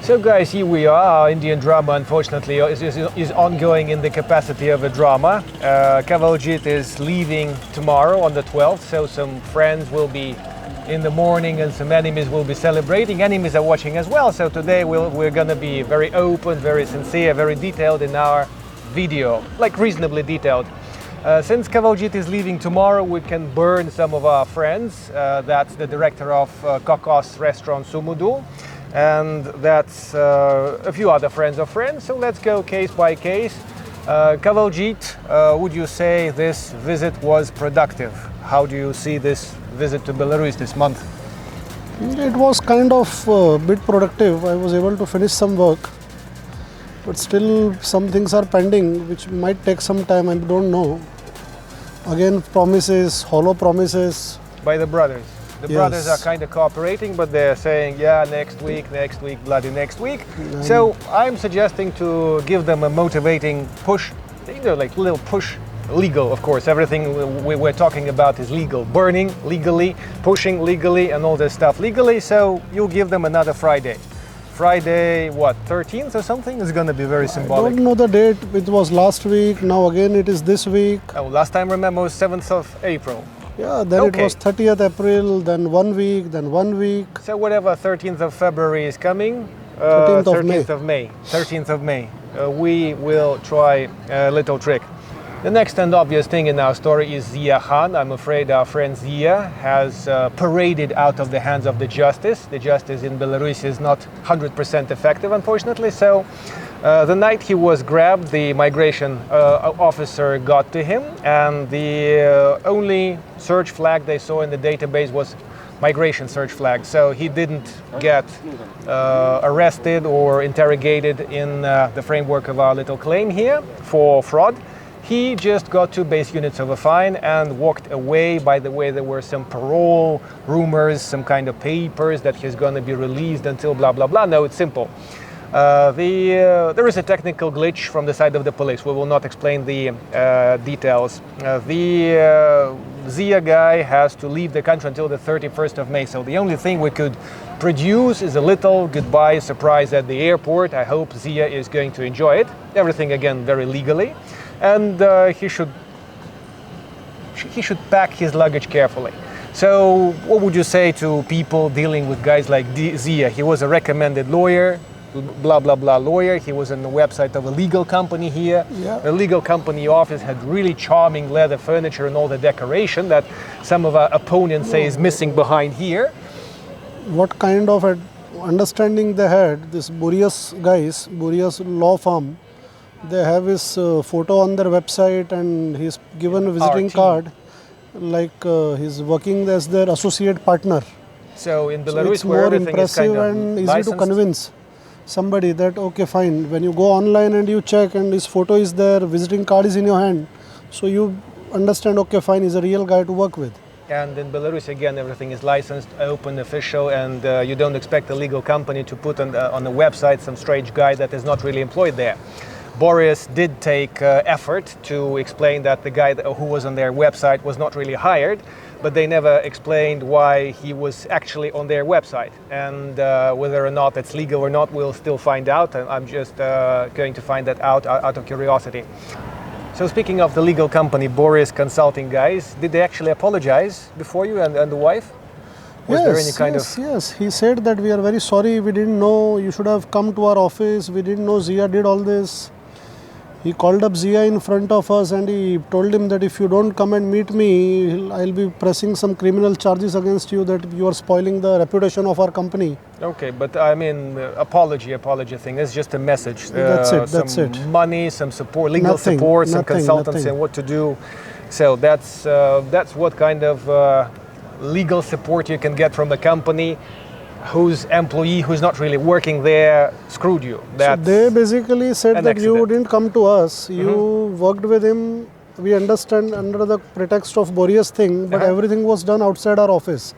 So guys, here we are. Our Indian drama, unfortunately, is ongoing in the capacity of a drama. Kawaljeet is leaving tomorrow on the 12th, so some friends will be in the morning and some enemies will be celebrating. Enemies are watching as well, so today we're going to be very open, very sincere, very detailed in our video, like reasonably detailed. Since Kawaljeet is leaving tomorrow, we can burn some of our friends. That's the director of Kokos restaurant Sumudu, and that's a few other friends of friends. So let's go case by case. Kawaljeet, would you say this visit was productive? How do you see this visit to Belarus this month? It was kind of a bit productive. I was able to finish some work, but still some things are pending which might take some time. I don't know. Again, promises, hollow promises. By the brothers. The Yes. brothers are kind of cooperating, but they're saying, yeah, next week, bloody next week. So I'm suggesting to give them a motivating push, like little push, legal, of course. Everything we're talking about is legal. Burning legally, pushing legally, and all this stuff legally. So you'll give them another Friday. Friday, what, 13th or something? It's going to be very symbolic. I don't know the date. It was last week. Now again it is this week. Oh, last time, remember, was 7th of April. Yeah, then Okay. it was 30th April, then 1 week, then 1 week. So whatever 13th of February is coming, 13th of May. 13th of May, we will try a little trick. The next and obvious thing in our story is Zia Khan. I'm afraid our friend Zia has paraded out of the hands of the justice. The justice in Belarus is not 100% effective, unfortunately. So the night he was grabbed, the migration officer got to him, and the only search flag they saw in the database was migration search flag. So he didn't get arrested or interrogated in the framework of our little claim here for fraud. He just got 2 base units of a fine and walked away. By the way, there were some parole rumors, some kind of papers that he's going to be released until blah, blah, blah. No, it's simple. There is a technical glitch from the side of the police. We will not explain the details. The Zia guy has to leave the country until the 31st of May. So the only thing we could produce is a little goodbye surprise at the airport. I hope Zia is going to enjoy it. Everything, again, very legally. And he should pack his luggage carefully. So what would you say to people dealing with guys like Zia? He was a recommended lawyer, blah, blah, blah lawyer. He was on the website of a legal company here. Yeah. The legal company office had really charming leather furniture and all the decoration that some of our opponents say is missing behind here. What kind of understanding they had, this Boreas guys, Boreas law firm, they have his photo on their website and he's given a visiting card, like he's working as their associate partner. So in So Belarus, it's where more everything is impressive kind of and easy licensed, to convince somebody that, okay, fine, when you go online and you check and his photo is there, visiting card is in your hand, so you understand, okay, fine, he's a real guy to work with. And in Belarus, again, everything is licensed, open, official, and you don't expect a legal company to put on the website some strange guy that is not really employed there. Boreas did take effort to explain that the guy who was on their website was not really hired, but they never explained why he was actually on their website. And whether or not that's legal or not, we'll still find out. And I'm just going to find that out of curiosity. So speaking of the legal company, Boreas Consulting guys, did they actually apologize before you and the wife? Was there any kind of... Yes, he said that we are very sorry, we didn't know, you should have come to our office, we didn't know Zia did all this. He called up Zia in front of us and he told him that if you don't come and meet me, I'll be pressing some criminal charges against you, that you are spoiling the reputation of our company. Okay, but I mean, apology thing. It's just a message. That's it. Some money, some support, legal support, some consultants and what to do. So that's what kind of legal support you can get from a company whose employee who's not really working there screwed you. So they basically said that you accident. didn't come to us, you worked with him, we understand under the pretext of Boreas thing, but everything was done outside our office.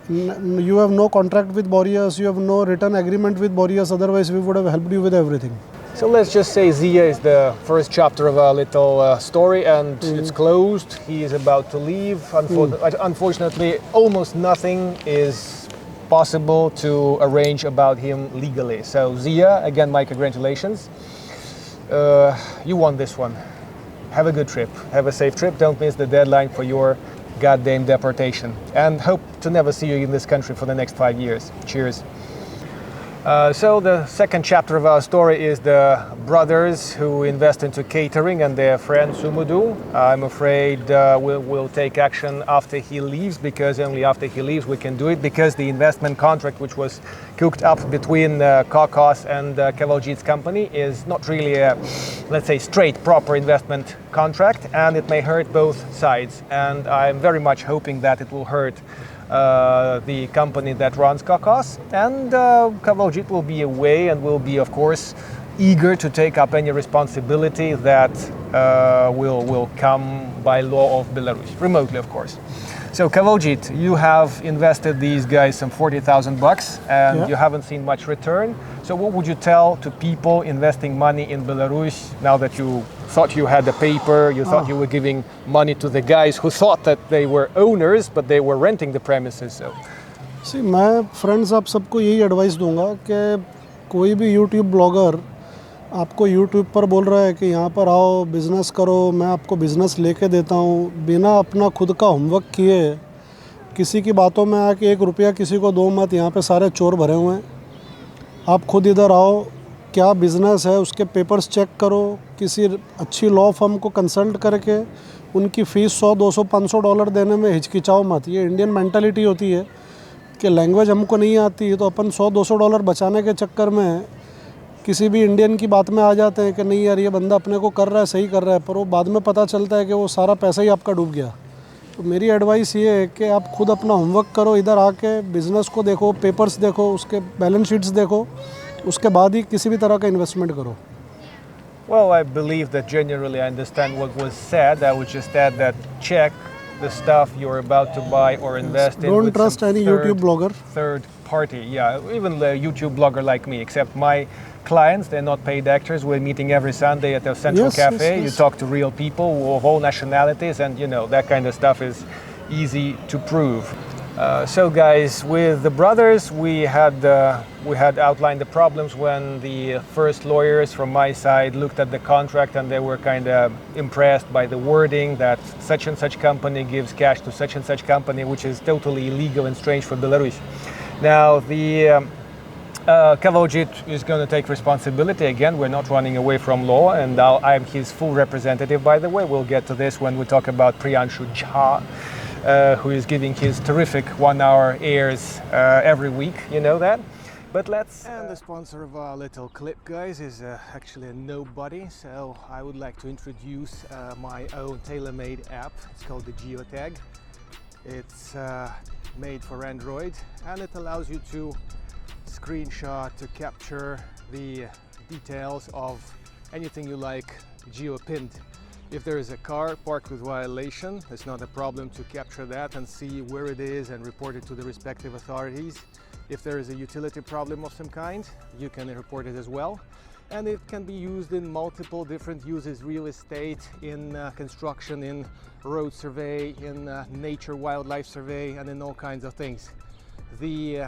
You have no contract with Boreas, you have no written agreement with Boreas, otherwise we would have helped you with everything. So let's just say Zia is the first chapter of our little story and it's closed. He is about to leave. Unfortunately, almost nothing is possible to arrange about him legally. So Zia, again, my congratulations. You won this one. Have a good trip. Have a safe trip. Don't miss the deadline for your goddamn deportation. And hope to never see you in this country for the next 5 years. Cheers. So the second chapter of our story is the brothers who invest into catering and their friend Sumudu. I'm afraid we'll take action after he leaves, because only after he leaves we can do it, because the investment contract which was cooked up between Kokos and Kawaljeet's company is not really a, let's say, straight, proper investment contract, and it may hurt both sides. And I'm very much hoping that it will hurt the company that runs Kokos, and Kawaljeet will be away and will be, of course, eager to take up any responsibility that will come by law of Belarus, remotely, of course. So Kawaljeet, you have invested these guys some 40,000 bucks, and you haven't seen much return. So what would you tell to people investing money in Belarus now that you thought you had the paper, you thought you were giving money to the guys who thought that they were owners, but they were renting the premises? So, see, मैं friends आप सबको यही advice दूंगा कि कोई भी YouTube blogger आपको YouTube पर बोल रहा है कि यहाँ पर आओ बिज़नेस करो, मैं आपको बिज़नेस लेके देता हूँ, बिना अपना खुद का होमवर्क किए किसी की बातों में आके 1 रुपया किसी को दो मत। यहाँ पे सारे चोर भरे हुए हैं। आप खुद इधर आओ, क्या बिज़नेस है उसके पेपर्स चेक करो, किसी अच्छी लॉ फर्म को कंसल्ट करके उनकी फ़ीस $100, $200, $500 देने में हिचकिचाओ मत। ये इंडियन मेंटालिटी होती है कि लैंग्वेज हमको नहीं आती तो अपन $100-200 बचाने के चक्कर में किसी भी इंडियन की बात में आ जाते हैं कि नहीं यार ये बंदा अपने को कर रहा है, सही कर रहा है, पर वो बाद में पता चलता है कि वो सारा पैसा ही आपका डूब गया। तो मेरी एडवाइस ये है कि आप खुद अपना होमवर्क करो, इधर आके बिज़नेस को देखो, पेपर्स देखो, उसके बैलेंस शीट्स देखो, उसके बाद ही किसी भी तरह का इन्वेस्टमेंट करो। well, I believe that generally I understand what was said. I would just add that check the stuff you're about to buy or invest in. Don't trust any YouTube blogger. Third party, yeah, even the YouTube blogger like me, except my clients, they're not paid actors. We're meeting every Sunday at the Central Cafe. You talk to real people of all nationalities, and you know, that kind of stuff is easy to prove. So guys, with the brothers, we had outlined the problems when the first lawyers from my side looked at the contract, and they were kind of impressed by the wording that such and such company gives cash to such and such company, which is totally illegal and strange for Belarus. Now the Kawaljeet is going to take responsibility. Again, we're not running away from law, and I'm his full representative, by the way. We'll get to this when we talk about Priyanshu Jha, who is giving his terrific 1-hour airs every week, you know that. But let's... And the sponsor of our little clip, guys, is actually a nobody. So I would like to introduce my own tailor-made app. It's called the Geotag. It's made for Android, and it allows you to screenshot, to capture the details of anything you like geo-pinned. If there is a car parked with violation, it's not a problem to capture that and see where it is and report it to the respective authorities. If there is a utility problem of some kind, you can report it as well. And it can be used in multiple different uses: real estate, in construction, in road survey, in nature wildlife survey, and in all kinds of things. The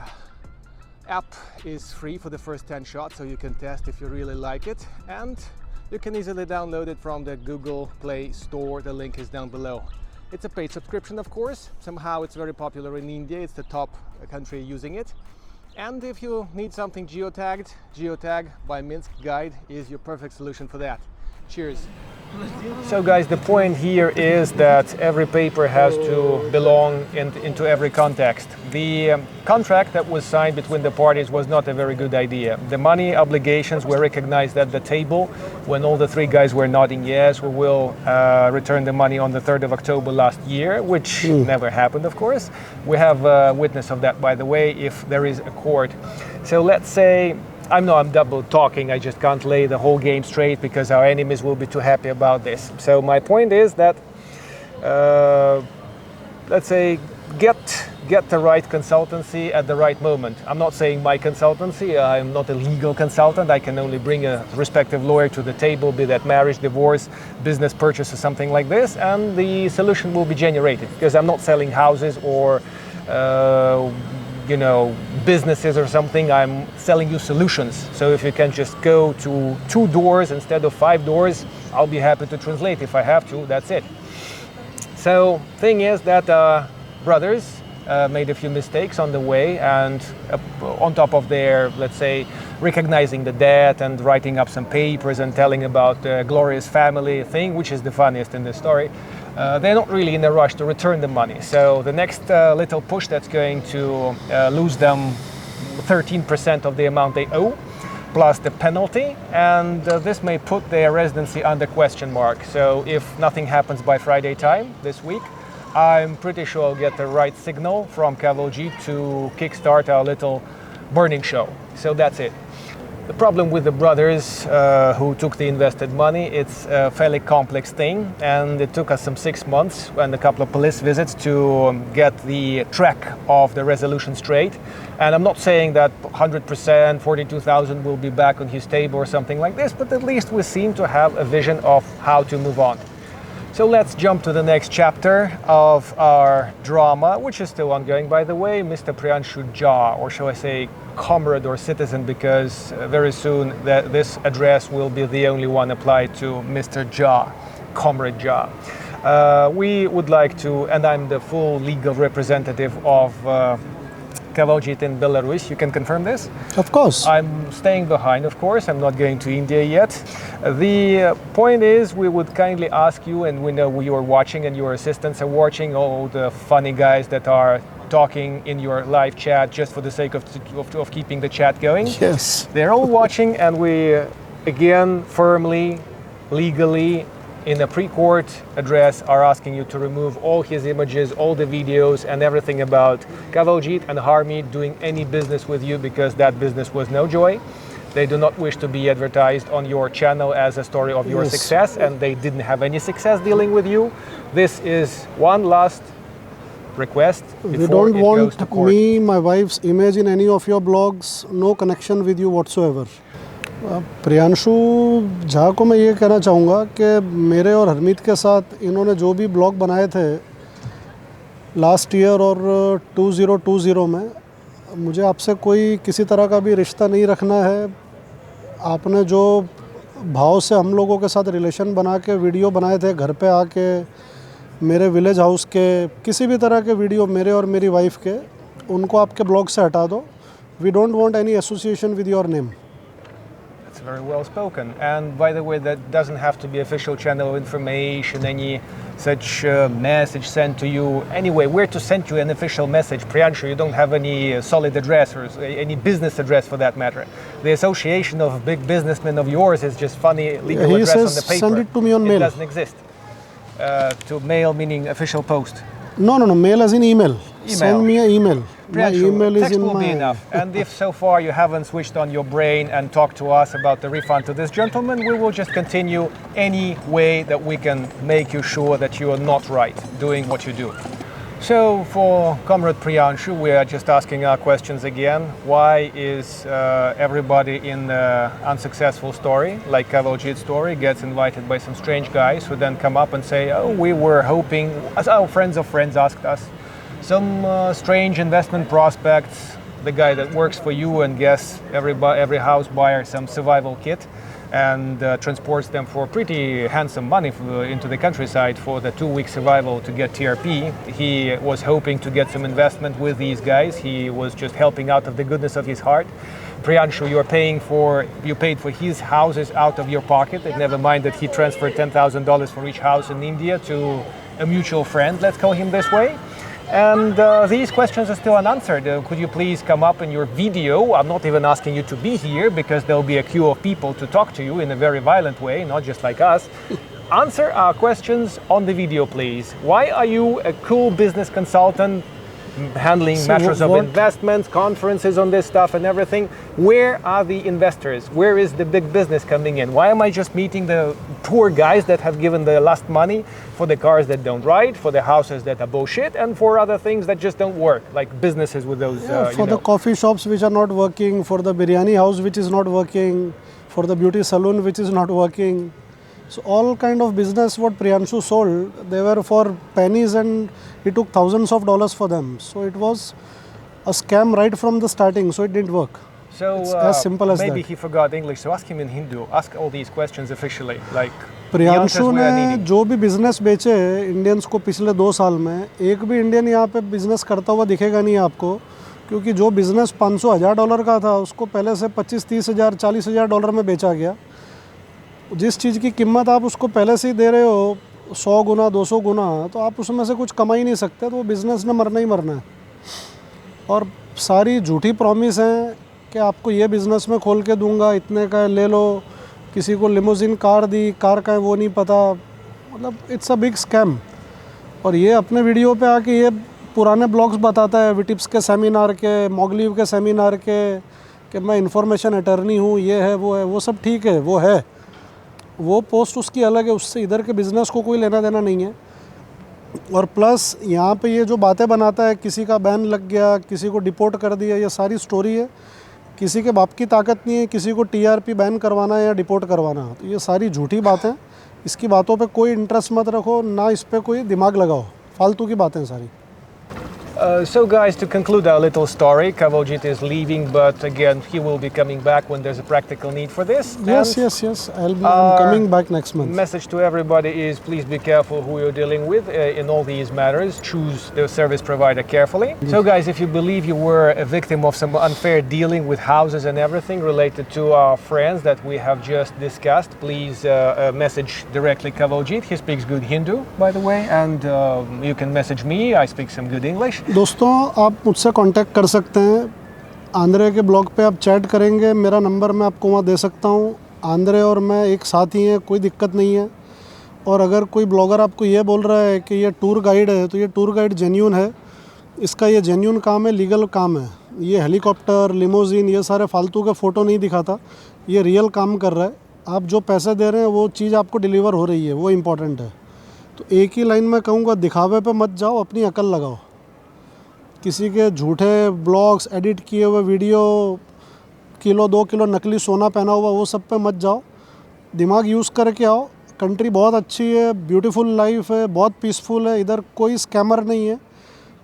app is free for the first 10 shots, so you can test if you really like it, and you can easily download it from the Google Play Store. The link is down below. It's a paid subscription, of course. Somehow it's very popular in India. It's the top country using it. And if you need something geotagged, Geotag by Minsk Guide is your perfect solution for that. Cheers. So guys, the point here is that every paper has to belong into every context. The contract that was signed between the parties was not a very good idea. The money obligations were recognized at the table when all the three guys were nodding yes, we will return the money on the 3rd of October last year, which never happened, of course. We have a witness of that, by the way, if there is a court. So let's say, I'm double talking, I just can't lay the whole game straight because our enemies will be too happy about this. So my point is that, let's say, get the right consultancy at the right moment. I'm not saying my consultancy, I'm not a legal consultant, I can only bring a respective lawyer to the table, be that marriage, divorce, business purchase or something like this, and the solution will be generated, because I'm not selling houses or businesses or something. I'm selling you solutions. So if you can just go to 2 doors instead of 5 doors, I'll be happy to translate if I have to. That's it. So thing is that brothers made a few mistakes on the way, and on top of their, let's say, recognizing the debt and writing up some papers and telling about the glorious family thing, which is the funniest in this story, they're not really in a rush to return the money. So the next little push that's going to lose them 13% of the amount they owe, plus the penalty, and this may put their residency under question mark. So if nothing happens by Friday time this week, I'm pretty sure I'll get the right signal from Kawaljeet to kickstart our little burning show. So that's it. The problem with the brothers who took the invested money, it's a fairly complex thing, and it took us some 6 months and a couple of police visits to get the track of the resolution straight. And I'm not saying that 100%, 42,000 will be back on his table or something like this, but at least we seem to have a vision of how to move on. So let's jump to the next chapter of our drama, which is still ongoing, by the way. Mr. Priyanshu Jha, or shall I say comrade or citizen, because very soon this address will be the only one applied to Mr. Jha, Comrade Jha. We would like to, and I'm the full legal representative of Kawaljeet in Belarus. You can confirm this? Of course. I'm staying behind, of course. I'm not going to India yet. The point is, we would kindly ask you, and we know you are watching and your assistants are watching, all the funny guys that are talking in your live chat just for the sake of keeping the chat going. Yes. They're all watching, and we, again, firmly, legally, in a pre-court address, are asking you to remove all his images, all the videos, and everything about Kawaljeet and Harmeet doing any business with you, because that business was no joy. They do not wish to be advertised on your channel as a story of your success, and they didn't have any success dealing with you. This is one last request We don't want me, my wife's image in any of your blogs, no connection with you whatsoever. Priyanshu Jha को मैं ये कहना चाहूँगा कि मेरे और हरमीत के साथ इन्होंने जो भी ब्लॉग बनाए थे लास्ट ईयर और 2020 में, मुझे आपसे कोई किसी तरह का भी रिश्ता नहीं रखना है। आपने जो भाव से हम लोगों के साथ रिलेशन बना के वीडियो बनाए थे, घर पे आके मेरे विलेज हाउस के किसी भी तरह के वीडियो मेरे और मेरी वाइफ के, उनको आपके ब्लॉग से हटा दो। We don't want any association with your name. Very well spoken. And by the way, that doesn't have to be official channel information, any such message sent to you. Anyway, where to send you an official message? Priyanshu, you don't have any solid address or any business address for that matter. The association of big businessmen of yours is just funny legal he address says, on the paper. Send it to me on mail. It doesn't exist. To mail meaning official post. No, mail as in email. Send me an email. My email is text in will my... be enough. And if so far you haven't switched on your brain and talked to us about the refund to this gentleman, we will just continue any way that we can make you sure that you are not right doing what you do. So for Comrade Priyanshu, we are just asking our questions again. Why is everybody in the unsuccessful story, like Kawaljeet's story, gets invited by some strange guys who then come up and say, oh, we were hoping, as our friends of friends asked us, some strange investment prospects, the guy that works for you and gets every house buyer some survival kit and transports them for pretty handsome money into the countryside for the 2-week survival to get TRP. He was hoping to get some investment with these guys. He was just helping out of the goodness of his heart. Priyanshu, you paid for his houses out of your pocket, and never mind that he transferred $10,000 for each house in India to a mutual friend, let's call him this way. And these questions are still unanswered. Could you please come up in your video? I'm not even asking you to be here, because there'll be a queue of people to talk to you in a very violent way, not just like us. Answer our questions on the video, please. Why are you a cool business consultant handling matters of investments, conferences on this stuff and everything? Where are the investors? Where is the big business coming in? Why am I just meeting the poor guys that have given the last money for the cars that don't ride, for the houses that are bullshit, and for other things that just don't work, like businesses with those, for the coffee shops which are not working, for the biryani house which is not working, for the beauty salon which is not working. So all kind of business what Priyanshu sold, they were for pennies and he took thousands of dollars for them. So it was a scam right from the starting, so it didn't work. So It's as simple as maybe that. he forgot English, so ask him in Hindu. Ask all these questions officially, like the answers Priyanshu we are ने needing. जो भी business बेचे Indians को पिछले 2 साल में, एक भी इंडियन यहाँ पे बिजनेस करता हुआ दिखेगा नहीं आपको, क्योंकि जो बिजनेस $500,000 का था उसको पहले से 25-30,000 $40,000 में बेचा गया। जिस चीज़ की कीमत आप उसको पहले से ही दे रहे हो 100 गुना 200 गुना, तो आप उसमें से कुछ कमा ही नहीं सकते, तो वो बिज़नेस ने मरना ही मरना है। और सारी झूठी प्रॉमिस हैं कि आपको ये बिज़नेस में खोल के दूंगा, इतने का ले लो, किसी को लिमोजिन कार दी, कार का है वो नहीं पता, मतलब इट्स अ बिग स्कैम। और ये अपने वीडियो पे आके ये पुराने ब्लॉग्स बताता है, विटिप्स के सेमिनार के, मोगलीव के सेमिनार के, कि मैं इंफॉर्मेशन अटर्नी हूँ, ये है, वो सब ठीक है, वो है, वो पोस्ट उसकी अलग है, उससे इधर के बिज़नेस को कोई लेना देना नहीं है। और प्लस यहाँ पे ये जो बातें बनाता है, किसी का बैन लग गया, किसी को डिपोर्ट कर दिया, ये सारी स्टोरी है। किसी के बाप की ताकत नहीं है किसी को टीआरपी बैन करवाना या डिपोर्ट करवाना, तो ये सारी झूठी बातें। इसकी बातों पे कोई इंटरेस्ट मत रखो, ना इस पे कोई दिमाग लगाओ, फालतू की बातें सारी। So guys, to conclude our little story, Kawaljeet is leaving, but again, he will be coming back when there's a practical need for this. Yes. I'm coming back next month. Message to everybody is please be careful who you're dealing with in all these matters. Choose the service provider carefully. So guys, if you believe you were a victim of some unfair dealing with houses and everything related to our friends that we have just discussed, please message directly Kawaljeet. He speaks good Hindu, by the way, and you can message me. I speak some good English. दोस्तों आप मुझसे contact कर सकते हैं, Andre के blog पे आप chat करेंगे, मेरा नंबर मैं आपको वहाँ दे सकता हूँ। आंद्रे और मैं एक साथ ही हैं, कोई दिक्कत नहीं है। और अगर कोई ब्लॉगर आपको ये बोल रहा है कि ये टूर गाइड है, तो ये टूर गाइड जेन्यून है, इसका ये जेन्यून काम है, लीगल काम है। ये हेलीकॉप्टर, लिमोजिन, ये सारे फालतू के फ़ोटो नहीं दिखाता, ये रियल काम कर रहा है। आप जो पैसे दे रहे हैं वो चीज़ आपको डिलीवर हो रही है, वो इम्पॉर्टेंट है। तो एक ही लाइन में कहूँगा, दिखावे पे मत जाओ, अपनी अकल लगाओ। किसी के झूठे ब्लॉग्स, एडिट किए हुए वीडियो, किलो 2 किलो नकली सोना पहना हुआ, वो सब पे मत जाओ। दिमाग यूज़ करके आओ। कंट्री बहुत अच्छी है, ब्यूटीफुल लाइफ है, बहुत पीसफुल है, इधर कोई स्कैमर नहीं है।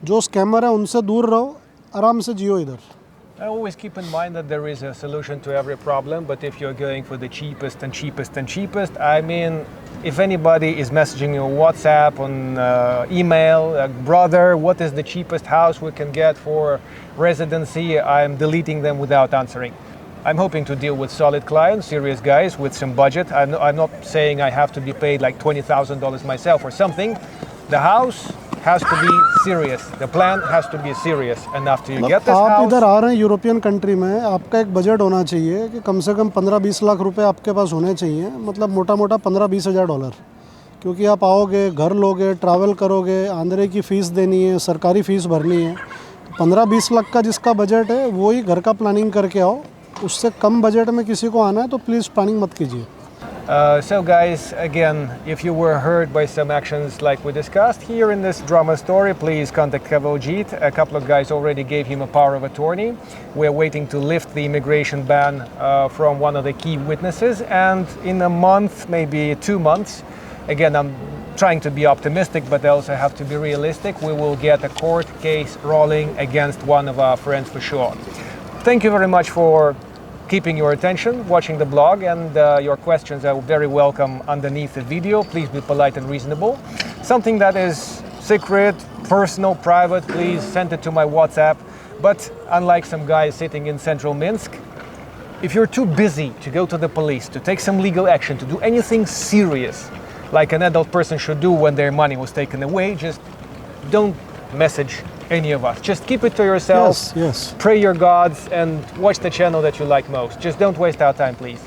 जो स्कैमर है उनसे दूर रहो, आराम से जियो इधर। I always keep in mind that there is a solution to every problem, but if you're going for the cheapest and cheapest and cheapest, I mean, if anybody is messaging you on WhatsApp, on email, brother, what is the cheapest house we can get for residency, I'm deleting them without answering. I'm hoping to deal with solid clients, serious guys with some budget. I'm not saying I have to be paid like $20,000 myself or something. The house has to be serious. The plan has to be serious. And after you get this आप house, इधर आ रहे हैं European country में, आपका एक budget होना चाहिए कि कम से कम 15-20 लाख रुपए आपके पास होने चाहिए, मतलब मोटा मोटा $15-20 हज़ार डॉलर। क्योंकि आप आओगे, घर लोगे, ट्रैवल करोगे, आंध्रे की फ़ीस देनी है, सरकारी फ़ीस भरनी है। 15-20 लाख का जिसका बजट है वो ही घर का प्लानिंग करके आओ। उससे कम बजट में किसी को आना है तो प्लीज़ प्लानिंग मत कीजिए। So guys, again, if you were hurt by some actions like we discussed here in this drama story, please contact Kawaljeet. A couple of guys already gave him a power of attorney. We're waiting to lift the immigration ban from one of the key witnesses, and in a month, maybe 2 months, again, I'm trying to be optimistic, but I also have to be realistic, we will get a court case rolling against one of our friends for sure. Thank you very much for keeping your attention, watching the blog, and your questions are very welcome underneath the video. Please be polite and reasonable. Something that is secret, personal, private, please send it to my WhatsApp. But unlike some guys sitting in central Minsk, if you're too busy to go to the police, to take some legal action, to do anything serious, like an adult person should do when their money was taken away, just don't message any of us. Just keep it to yourself. Yes. Pray your gods and watch the channel that you like most. Just don't waste our time, please.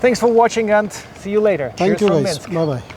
Thanks for watching and see you later. Thank Cheers you from guys. Minsk. Bye bye.